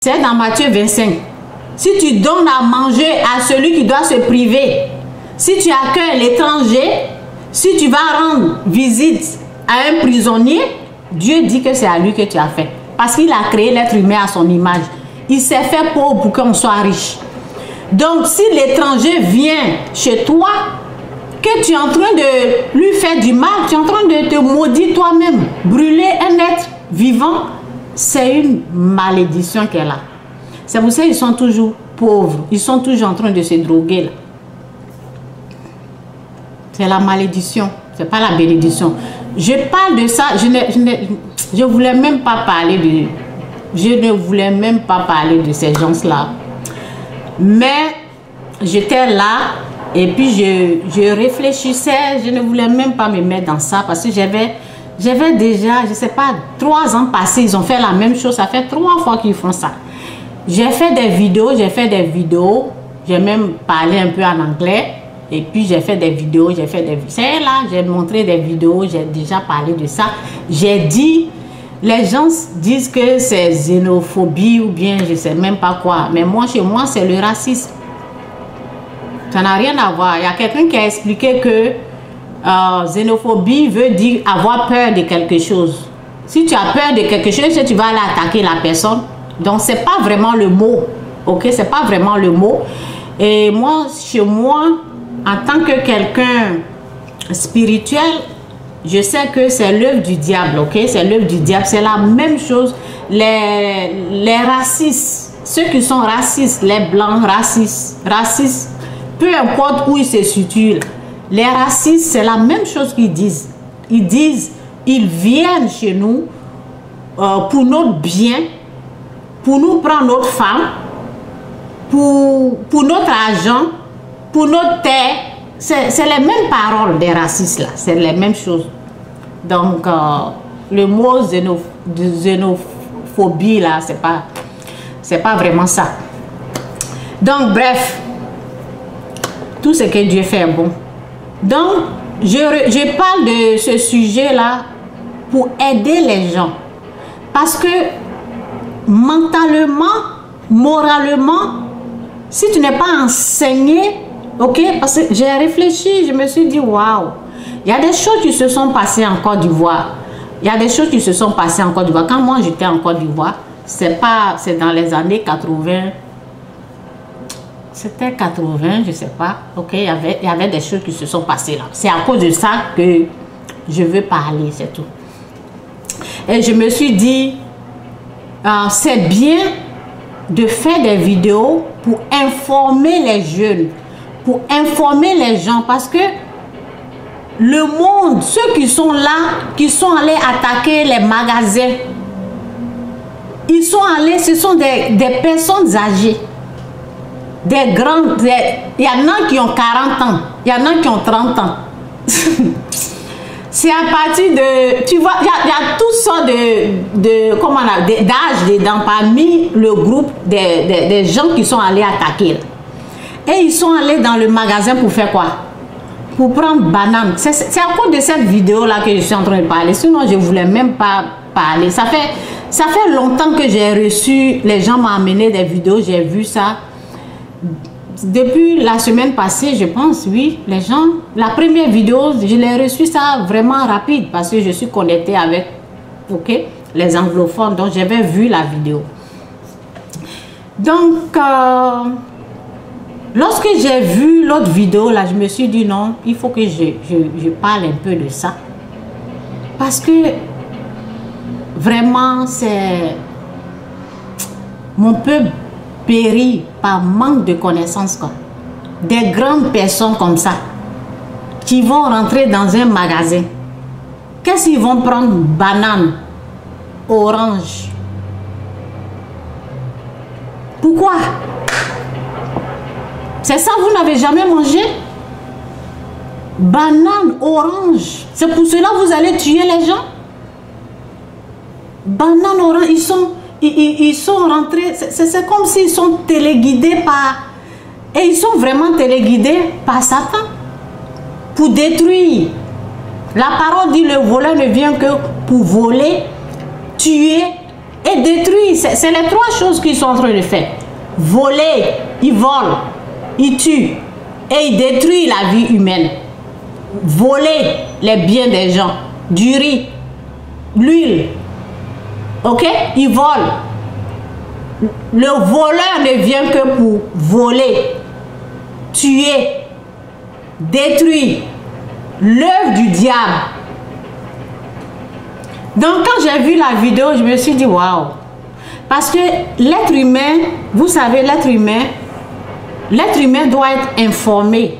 C'est dans Matthieu 25. Si tu donnes à manger à celui qui doit se priver, si tu accueilles l'étranger, si tu vas rendre visite à un prisonnier, Dieu dit que c'est à lui que tu as fait. Parce qu'il a créé l'être humain à son image. Il s'est fait pauvre pour qu'on soit riche. Donc, si l'étranger vient chez toi, que tu es en train de lui faire du mal, tu es en train de te maudire toi-même, brûler un être vivant, c'est une malédiction qu'elle a. C'est pour ça qu'ils sont toujours pauvres. Ils sont toujours en train de se droguer. Là. C'est la malédiction. Ce n'est pas la bénédiction. Je parle de ça. Je voulais même pas parler de... Je ne voulais même pas parler de ces gens-là. Mais j'étais là et puis je réfléchissais. Je ne voulais même pas me mettre dans ça parce que j'avais déjà, je ne sais pas, 3 ans passés. Ils ont fait la même chose. Ça fait 3 fois qu'ils font ça. J'ai fait des vidéos. J'ai même parlé un peu en anglais. Et puis j'ai fait des vidéos. C'est là, j'ai montré des vidéos. J'ai déjà parlé de ça. J'ai dit... Les gens disent que c'est xénophobie ou bien je ne sais même pas quoi. Mais moi, chez moi, c'est le racisme. Ça n'a rien à voir. Il y a quelqu'un qui a expliqué que xénophobie veut dire avoir peur de quelque chose. Si tu as peur de quelque chose, tu vas aller attaquer la personne. Donc, ce n'est pas vraiment le mot. Ok, ce n'est pas vraiment le mot. Et moi, chez moi, en tant que quelqu'un spirituel, je sais que c'est l'œuvre du diable, ok? C'est l'œuvre du diable, c'est la même chose. Les racistes, ceux qui sont racistes, les blancs racistes, peu importe où ils se situent, les racistes, c'est la même chose qu'ils disent. Ils disent, ils viennent chez nous pour notre bien, pour nous prendre notre femme, pour notre argent, pour notre terre. C'est les mêmes paroles des racistes là, c'est les mêmes choses. Donc, le mot xénophobie là, c'est pas vraiment ça. Donc, bref, tout ce que Dieu fait est bon. Donc, je parle de ce sujet là pour aider les gens. Parce que mentalement, moralement, si tu n'es pas enseigné, ok, parce que j'ai réfléchi, je me suis dit, waouh, il y a des choses qui se sont passées en Côte d'Ivoire. Il y a des choses qui se sont passées en Côte d'Ivoire. Quand moi j'étais en Côte d'Ivoire, c'est dans les années 80. C'était 80, je ne sais pas. Ok, il y avait des choses qui se sont passées là. C'est à cause de ça que je veux parler, c'est tout. Et je me suis dit, c'est bien de faire des vidéos pour informer les jeunes, pour informer les gens, parce que le monde, ceux qui sont là, qui sont allés attaquer les magasins, ils sont allés, ce sont des personnes âgées, des grands, il y en a qui ont 40 ans, il y en a qui ont 30 ans. C'est à partir de, tu vois, il y a toutes sortes d'âges dedans, parmi le groupe des gens qui sont allés attaquer. Et ils sont allés dans le magasin pour faire quoi? Pour prendre banane. C'est à cause de cette vidéo-là que je suis en train de parler. Sinon, je ne voulais même pas parler. Ça fait longtemps que j'ai reçu, les gens m'ont amené des vidéos, j'ai vu ça. Depuis la semaine passée, je pense, oui, les gens, la première vidéo, je l'ai reçu ça vraiment rapide parce que je suis connectée avec, ok, les anglophones. Donc, j'avais vu la vidéo. Donc, lorsque j'ai vu l'autre vidéo, là, je me suis dit non, il faut que je parle un peu de ça. Parce que vraiment, c'est... Mon peuple périt par manque de connaissances. Quoi. Des grandes personnes comme ça, qui vont rentrer dans un magasin. Qu'est-ce qu'ils vont prendre? Banane, orange. Pourquoi? C'est ça, vous n'avez jamais mangé? Banane, orange. C'est pour cela que vous allez tuer les gens? Banane, orange, ils sont rentrés, c'est comme s'ils sont téléguidés par... Et ils sont vraiment téléguidés par Satan. Pour détruire. La parole dit, le voleur ne vient que pour voler, tuer et détruire. C'est les trois choses qu'ils sont en train de faire. Voler, ils volent, ils tuent et ils détruisent la vie humaine. Voler les biens des gens, du riz, l'huile, ok? Ils volent. Le voleur ne vient que pour voler, tuer, détruire, l'œuvre du diable. Donc quand j'ai vu la vidéo, je me suis dit waouh. Parce que l'être humain, vous savez, l'être humain doit être informé.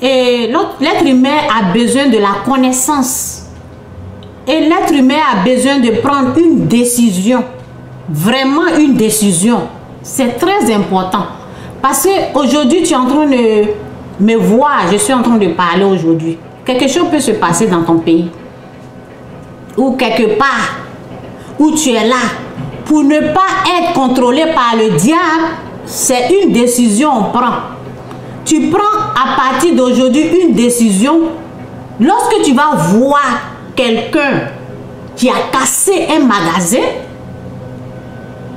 Et l'être humain a besoin de la connaissance. Et l'être humain a besoin de prendre une décision. Vraiment une décision. C'est très important. Parce qu'aujourd'hui, tu es en train de me voir, je suis en train de parler aujourd'hui. Quelque chose peut se passer dans ton pays. Ou quelque part où tu es là. Pour ne pas être contrôlé par le diable, c'est une décision qu'on prend. Tu prends à partir d'aujourd'hui une décision. Lorsque tu vas voir quelqu'un qui a cassé un magasin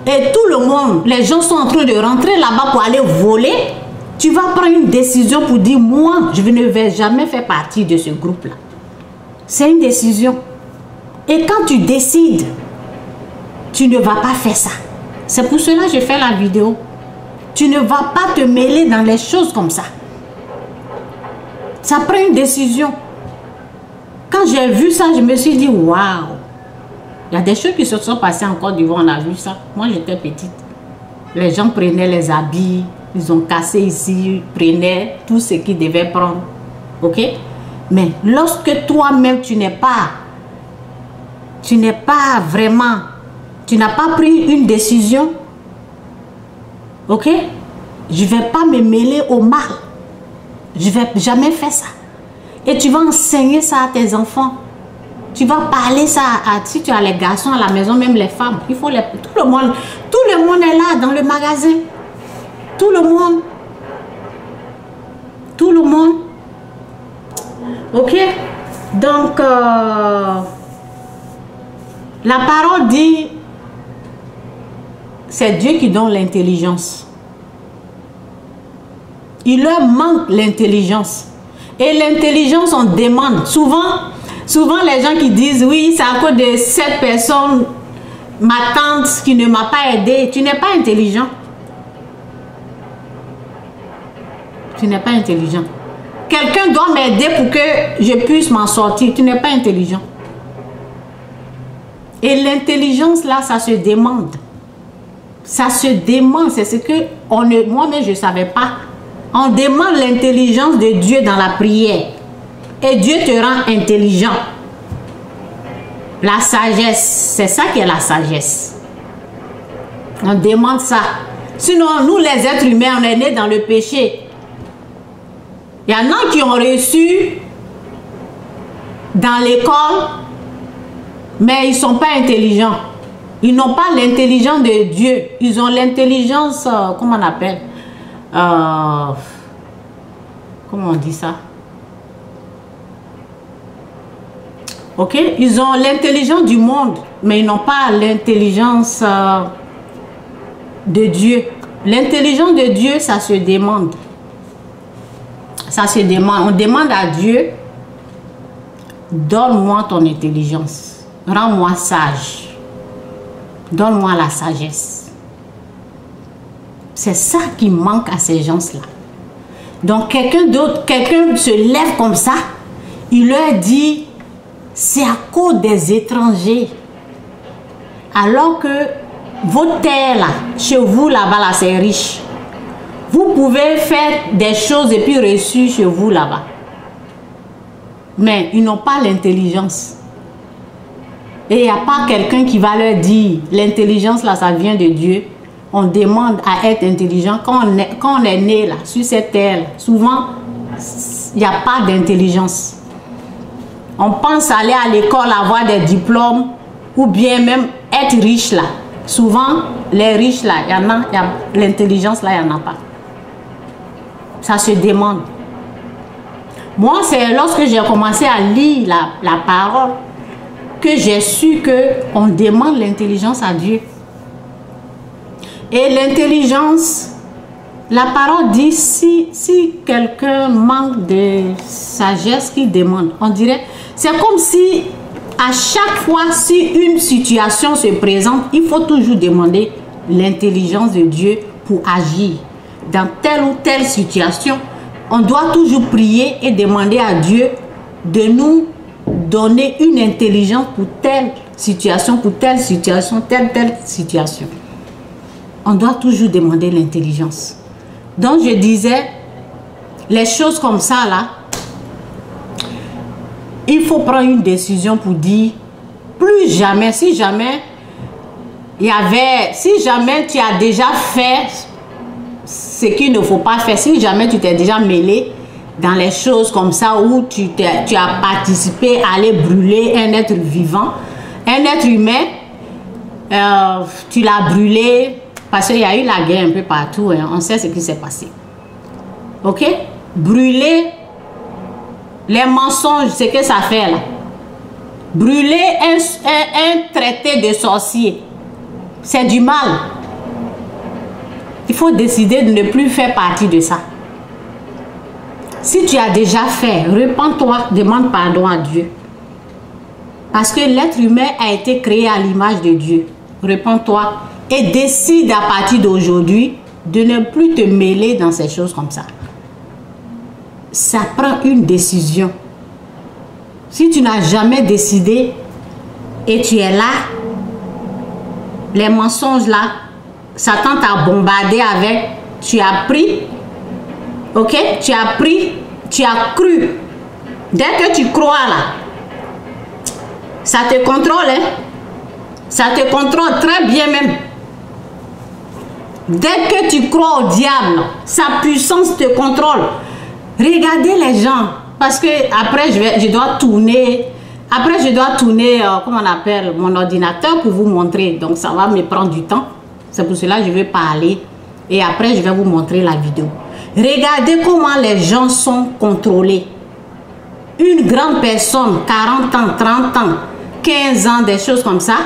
et tout le monde, les gens sont en train de rentrer là-bas pour aller voler, tu vas prendre une décision pour dire moi, je ne vais jamais faire partie de ce groupe-là. C'est une décision. Et quand tu décides, tu ne vas pas faire ça. C'est pour cela que je fais la vidéo. Tu ne vas pas te mêler dans les choses comme ça. Ça prend une décision. Quand j'ai vu ça, je me suis dit, waouh. Il y a des choses qui se sont passées en Côte d'Ivoire, on a vu ça. Moi, j'étais petite. Les gens prenaient les habits, ils ont cassé ici, prenaient tout ce qu'ils devaient prendre. Ok? Mais lorsque toi-même, tu n'es pas vraiment, tu n'as pas pris une décision, ok? Je ne vais pas me mêler au mal. Je ne vais jamais faire ça. Et tu vas enseigner ça à tes enfants. Tu vas parler ça si tu as les garçons à la maison, même les femmes. Il faut tout le monde est là dans le magasin. Tout le monde. Tout le monde. Ok? Donc, la parole dit, c'est Dieu qui donne l'intelligence. Il leur manque l'intelligence. Et l'intelligence, on demande. Souvent les gens qui disent, oui, c'est à cause de cette personne, ma tante qui ne m'a pas aidé. Tu n'es pas intelligent. Tu n'es pas intelligent. Quelqu'un doit m'aider pour que je puisse m'en sortir. Tu n'es pas intelligent. Et l'intelligence, là, ça se demande. Ça se demande. C'est ce que moi-même, je ne savais pas. On demande l'intelligence de Dieu dans la prière. Et Dieu te rend intelligent. La sagesse, c'est ça qui est la sagesse. On demande ça. Sinon, nous, les êtres humains, on est nés dans le péché. Il y en a qui ont reçu dans l'école, mais ils ne sont pas intelligents. Ils n'ont pas l'intelligence de Dieu. Ils ont l'intelligence, comment on appelle? Comment on dit ça? Ok? Ils ont l'intelligence du monde, mais ils n'ont pas l'intelligence de Dieu. L'intelligence de Dieu, ça se demande. Ça se demande. On demande à Dieu, donne-moi ton intelligence. Rends-moi sage. Donne-moi la sagesse. C'est ça qui manque à ces gens-là. Donc quelqu'un d'autre, quelqu'un se lève comme ça, il leur dit, c'est à cause des étrangers. Alors que votre terre là, chez vous là-bas, là, c'est riche. Vous pouvez faire des choses et puis reçu chez vous là-bas. Mais ils n'ont pas l'intelligence. Et il n'y a pas quelqu'un qui va leur dire, l'intelligence là, ça vient de Dieu. On demande à être intelligent. Quand on est né là, sur cette terre, souvent, il n'y a pas d'intelligence. On pense aller à l'école, avoir des diplômes, ou bien même être riche là. Souvent, les riches là, il y en a l'intelligence là, il n'y en a pas. Ça se demande. Moi, c'est lorsque j'ai commencé à lire la parole, que j'ai su qu'on demande l'intelligence à Dieu. Et l'intelligence, la parole dit, si quelqu'un manque de sagesse qu'il demande, on dirait, c'est comme si à chaque fois, si une situation se présente, il faut toujours demander l'intelligence de Dieu pour agir. Dans telle ou telle situation, on doit toujours prier et demander à Dieu de nous donner une intelligence pour telle situation, telle situation. On doit toujours demander l'intelligence. Donc je disais, les choses comme ça là, il faut prendre une décision pour dire, plus jamais, si jamais tu as déjà fait ce qu'il ne faut pas faire, si jamais tu t'es déjà mêlé dans les choses comme ça, où tu as participé à aller brûler un être vivant, un être humain, tu l'as brûlé, parce qu'il y a eu la guerre un peu partout, hein, on sait ce qui s'est passé. Ok? Brûler les mensonges, c'est que ça fait là. Brûler un traité de sorcier, c'est du mal. Il faut décider de ne plus faire partie de ça. Si tu as déjà fait, repens-toi, demande pardon à Dieu. Parce que l'être humain a été créé à l'image de Dieu. Repens-toi et décide à partir d'aujourd'hui de ne plus te mêler dans ces choses comme ça. Ça prend une décision. Si tu n'as jamais décidé et tu es là, les mensonges là, Satan t'a bombardé avec, tu as pris, ok, tu as pris, tu as cru. Dès que tu crois là, ça te contrôle, hein? Ça te contrôle très bien même. Dès que tu crois au diable, sa puissance te contrôle. Regardez les gens, parce que après je dois tourner, comment on appelle, mon ordinateur pour vous montrer. Donc ça va me prendre du temps. C'est pour cela que je vais parler et après je vais vous montrer la vidéo. Regardez comment les gens sont contrôlés. Une grande personne, 40 ans, 30 ans, 15 ans, des choses comme ça,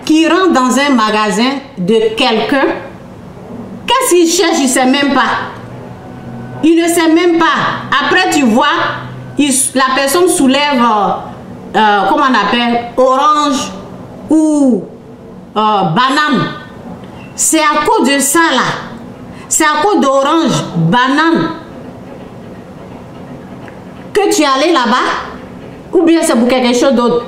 qui rentre dans un magasin de quelqu'un, qu'est-ce qu'il cherche, il ne sait même pas. Il ne sait même pas. Après, tu vois, la personne soulève, comment on appelle, orange ou banane. C'est à cause de ça là. C'est à cause d'orange, banane que tu es allé là-bas. Ou bien c'est pour quelque chose d'autre.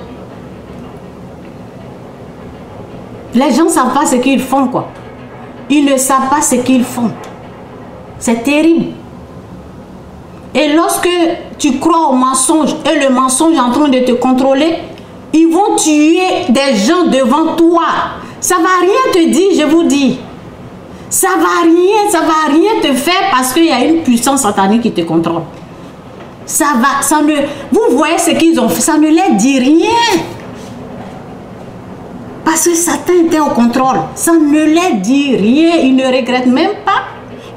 Les gens ne savent pas ce qu'ils font, quoi. Ils ne savent pas ce qu'ils font. C'est terrible. Et lorsque tu crois au mensonge et le mensonge est en train de te contrôler, ils vont tuer des gens devant toi. Ça ne va rien te dire, je vous dis. Ça va rien te faire parce qu'il y a une puissance satanique qui te contrôle. Vous voyez ce qu'ils ont fait, ça ne leur dit rien. Parce que Satan était au contrôle. Ça ne leur dit rien, ils ne regrettent même pas.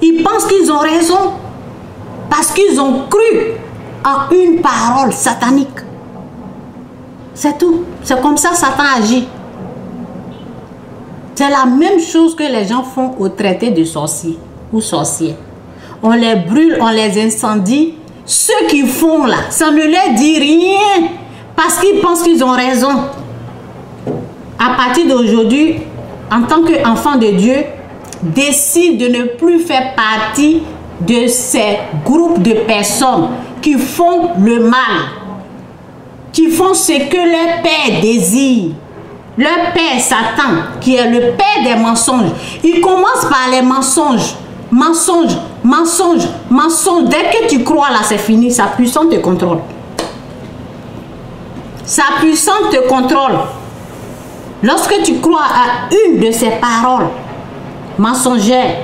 Ils pensent qu'ils ont raison. Parce qu'ils ont cru en une parole satanique. C'est tout. C'est comme ça Satan agit. C'est la même chose que les gens font au traité de sorciers ou sorcières. On les brûle, on les incendie. Ceux qui font là, ça ne leur dit rien. Parce qu'ils pensent qu'ils ont raison. À partir d'aujourd'hui, en tant qu'enfant de Dieu, décide de ne plus faire partie de ces groupes de personnes qui font le mal, qui font ce que leur père désire. Leur père Satan, qui est le père des mensonges, il commence par les mensonges. Mensonges, mensonges, mensonges. Dès que tu crois là, c'est fini. Sa puissance te contrôle. Sa puissance te contrôle. Lorsque tu crois à une de ces paroles mensongères,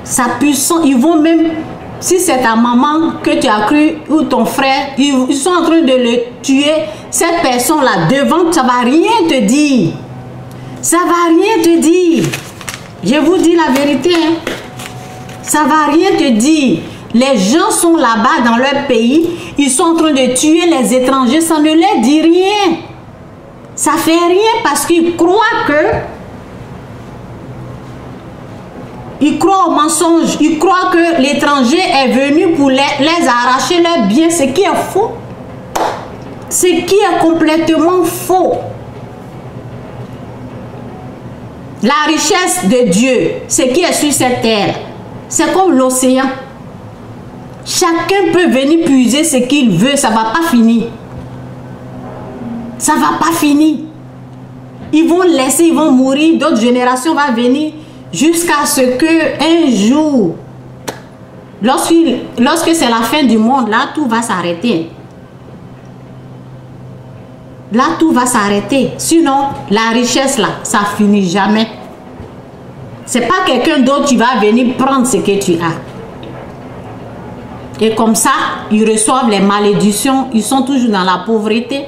sa puissance, ils vont même, si c'est ta maman que tu as cru ou ton frère, ils sont en train de le tuer, cette personne-là devant, ça ne va rien te dire. Ça ne va rien te dire. Je vous dis la vérité. Hein? Ça ne va rien te dire. Les gens sont là-bas dans leur pays, ils sont en train de tuer les étrangers, ça ne leur dit rien. Ça fait rien parce qu'ils croient que... Ils croient au mensonge, ils croient que l'étranger est venu pour les arracher leurs biens, ce qui est faux. Ce qui est complètement faux. La richesse de Dieu, ce qui est sur cette terre, c'est comme l'océan. Chacun peut venir puiser ce qu'il veut, ça ne va pas finir. Ça ne va pas finir. Ils vont laisser, ils vont mourir, d'autres générations vont venir jusqu'à ce que un jour, lorsque c'est la fin du monde, là, tout va s'arrêter. Là, tout va s'arrêter. Sinon, la richesse, là, ça finit jamais. C'est pas quelqu'un d'autre qui va venir prendre ce que tu as. Et comme ça, ils reçoivent les malédictions. Ils sont toujours dans la pauvreté.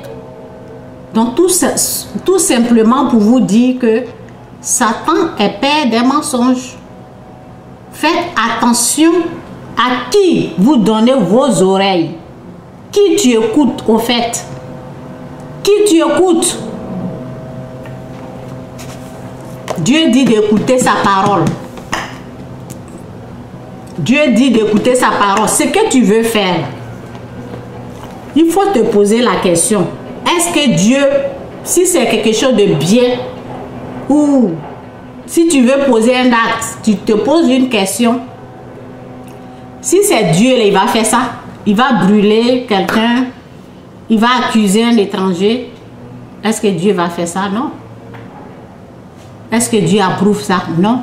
Donc, tout simplement pour vous dire que Satan est père des mensonges. Faites attention à qui vous donnez vos oreilles. Qui tu écoutes au fait. Qui tu écoutes. Dieu dit d'écouter sa parole. Dieu dit d'écouter sa parole. Ce que tu veux faire, il faut te poser la question. Est-ce que Dieu, si c'est quelque chose de bien, ou si tu veux poser un acte, tu te poses une question. Si c'est Dieu, il va faire ça. Il va brûler quelqu'un. Il va accuser un étranger. Est-ce que Dieu va faire ça? Non. Est-ce que Dieu approuve ça? Non.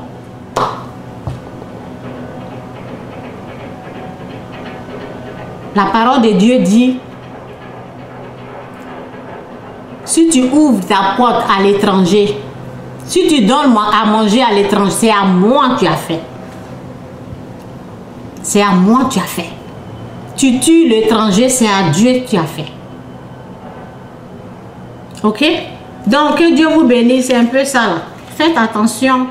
La parole de Dieu dit, si tu ouvres ta porte à l'étranger, si tu donnes à manger à l'étranger, c'est à moi que tu as fait. C'est à moi que tu as fait. Tu tues l'étranger, c'est à Dieu que tu as fait. Ok? Donc, que Dieu vous bénisse, c'est un peu ça là. Faites attention.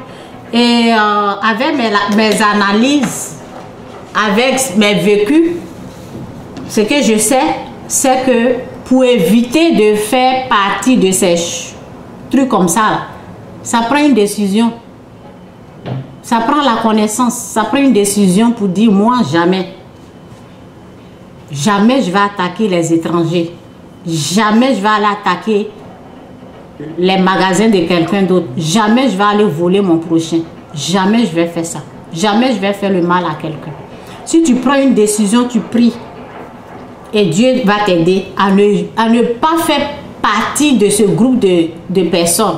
Et avec mes analyses, avec mes vécus, ce que je sais, c'est que pour éviter de faire partie de ces trucs comme ça, là, ça prend une décision. Ça prend la connaissance. Ça prend une décision pour dire, moi, jamais. Jamais je vais attaquer les étrangers. Jamais je vais aller attaquer les magasins de quelqu'un d'autre. Jamais je vais aller voler mon prochain. Jamais je vais faire ça. Jamais je vais faire le mal à quelqu'un. Si tu prends une décision, tu pries. Et Dieu va t'aider à ne pas faire partie de ce groupe de personnes.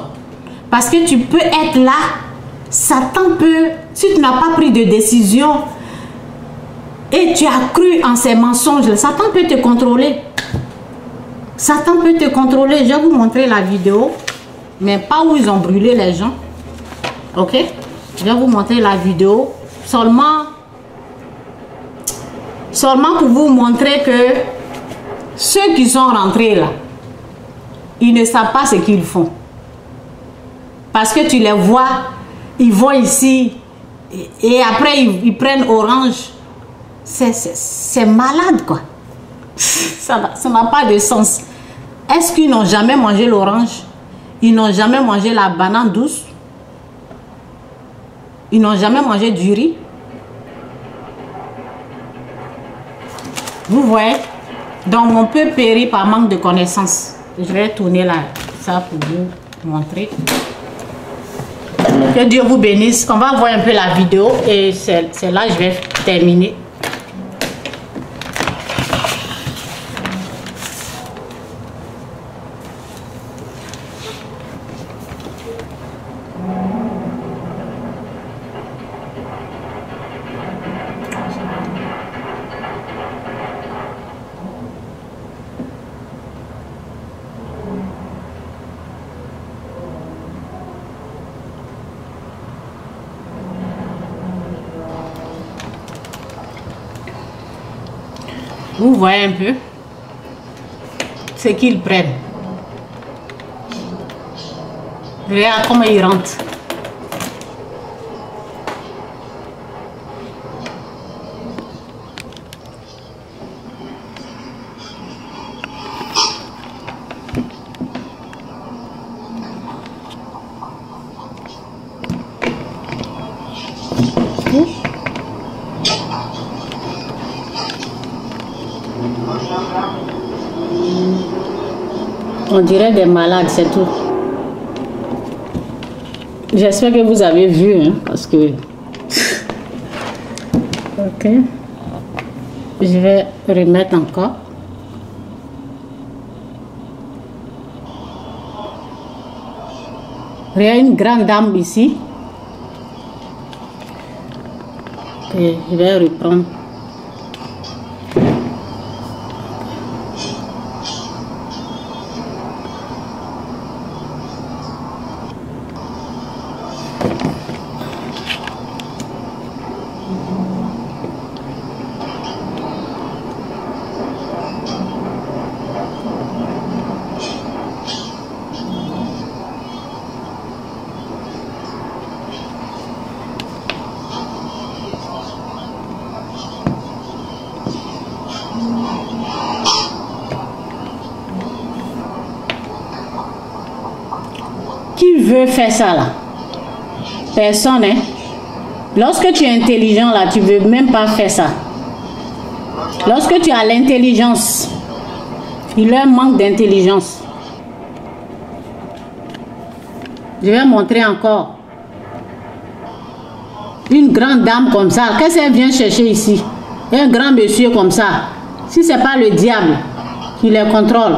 Parce que tu peux être là, Satan peut, si tu n'as pas pris de décision et tu as cru en ces mensonges, Satan peut te contrôler. Satan peut te contrôler. Je vais vous montrer la vidéo, mais pas où ils ont brûlé les gens. Ok? Je vais vous montrer la vidéo seulement pour vous montrer que ceux qui sont rentrés là, ils ne savent pas ce qu'ils font. Parce que tu les vois, ils vont ici et après ils prennent orange. C'est malade quoi. Ça n'a pas de sens. Est-ce qu'ils n'ont jamais mangé l'orange? Ils n'ont jamais mangé la banane douce? Ils n'ont jamais mangé du riz? Vous voyez? Donc on peut périr par manque de connaissances. Je vais tourner là, ça pour vous montrer. Que Dieu vous bénisse. On va voir un peu la vidéo et c'est là que je vais terminer. Vous voyez un peu ce qu'ils prennent. Regarde comment ils rentrent. On dirait des malades, c'est tout. J'espère que vous avez vu, hein, parce que... Ok. Je vais remettre encore. Il y a une grande dame ici. Et je vais reprendre. Qui veut faire ça là? Personne, hein? Lorsque tu es intelligent là, tu veux même pas faire ça. Lorsque tu as l'intelligence, il leur manque d'intelligence. Je vais montrer encore. Une grande dame comme ça, qu'est-ce qu'elle vient chercher ici? Un grand monsieur comme ça. Si c'est pas le diable qui les contrôle,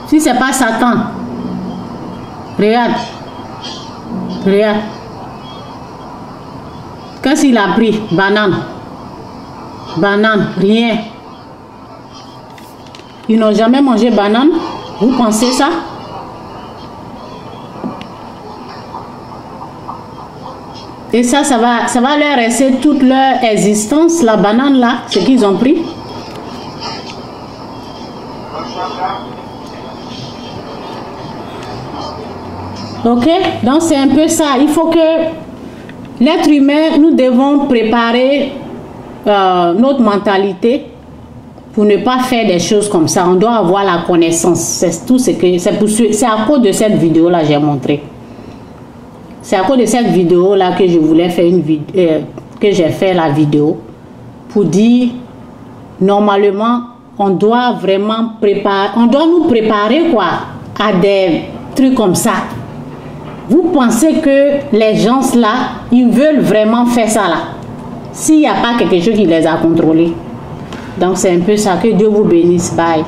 si c'est pas Satan, regarde, regarde. Qu'est-ce qu'il a pris? Banane. Banane, rien. Ils n'ont jamais mangé banane. Vous pensez ça? Et ça va leur rester toute leur existence, la banane là, ce qu'ils ont pris. Ok? Donc c'est un peu ça. Il faut que l'être humain, nous devons préparer notre mentalité pour ne pas faire des choses comme ça. On doit avoir la connaissance. C'est tout ce que c'est à cause de cette vidéo là j'ai montré. C'est à cause de cette vidéo là que je voulais faire une vidéo, que j'ai fait la vidéo pour dire normalement on doit vraiment préparer, on doit nous préparer quoi à des trucs comme ça. Vous pensez que les gens là, ils veulent vraiment faire ça là? S'il n'y a pas quelque chose qui les a contrôlés. Donc c'est un peu ça. Que Dieu vous bénisse. Bye.